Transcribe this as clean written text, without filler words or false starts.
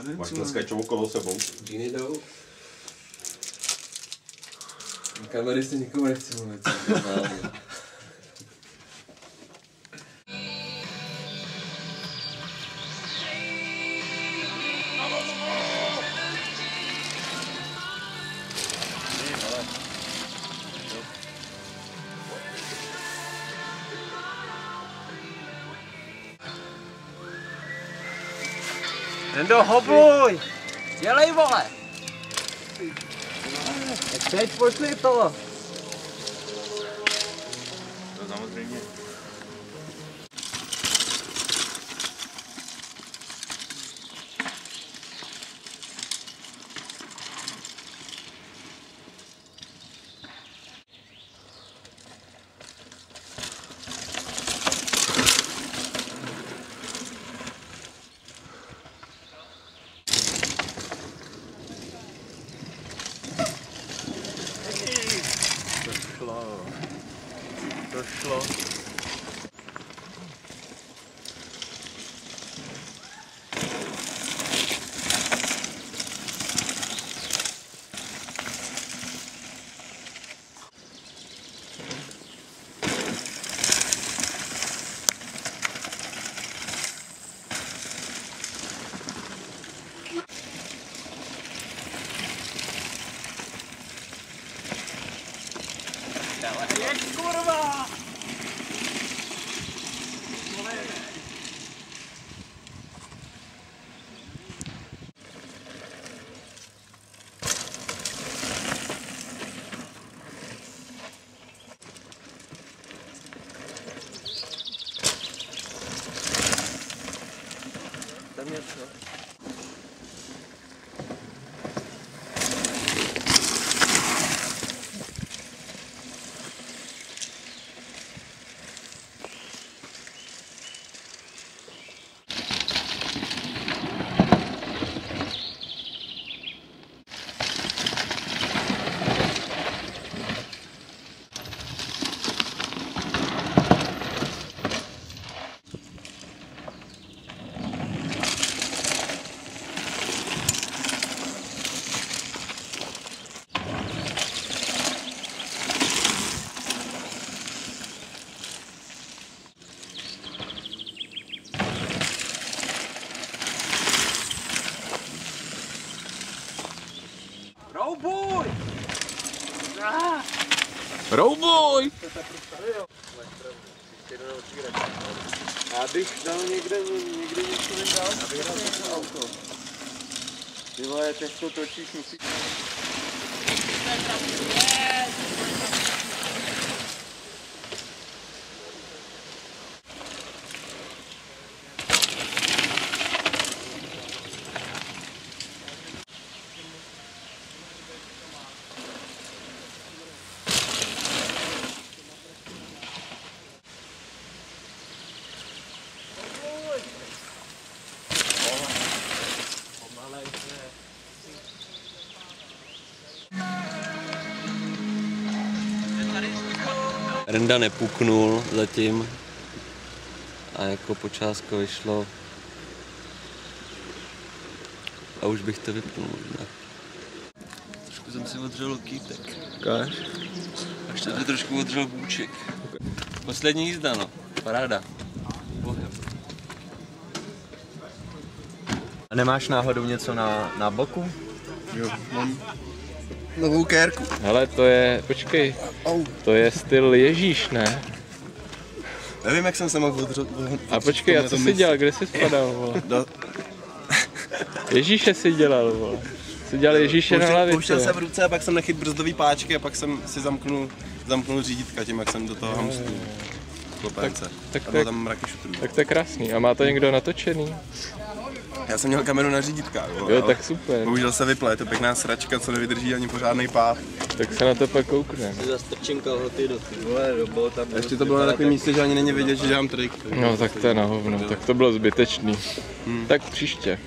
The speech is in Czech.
Máš dneska čo okolo sebou? Džíny jdou. Kamery si nikomu nechci mluvit. Endo, hobuj! Dělej, vole! Teď pošli to! To samozřejmě. To šlo. Kurva! Tam je co? Roubuj! Roubuj! Já bych dal někde něco vydal, abych dal něco auto. Ty vole, teď to točíš, musíš... Renda nepuknul zatím a jako počásko vyšlo a už bych to vypnul. Trošku jsem si odřel kýtek. Ukáž? A ještě to trošku odřel bůček. Poslední jízda, no. Paráda. A nemáš náhodou něco na boku? Jo, mám novou kérku. Hele, to je, počkej, to je styl Ježíš, ne? Nevím, jak jsem se mohl odřet. A počkej, a co jsi dělal, kde jsi spadal, vole? Ježíše si dělal, vole. Jsi dělal Ježíše na hlavici. Pouštěl jsem v ruce a pak jsem nechyt brzdový páčky a pak jsem si zamknul řídítka tím, jak jsem do toho hamstnul. Klopence. A bylo tam mraky šutrů. Tak to je krásný. A má to někdo natočený? Já jsem měl kameru na řídítka, Jo, tak super. Bohužel se vypla, je to pěkná sračka, co nevydrží ani pořádnej pád. Tak se na to pak koukne. Zastrčím kalhoty do ty vole, do bota. Ještě to bylo na takovém místě, že ani není vidět, že dělám trik. No tak to je na hovno, tak to bylo zbytečný. Tak příště.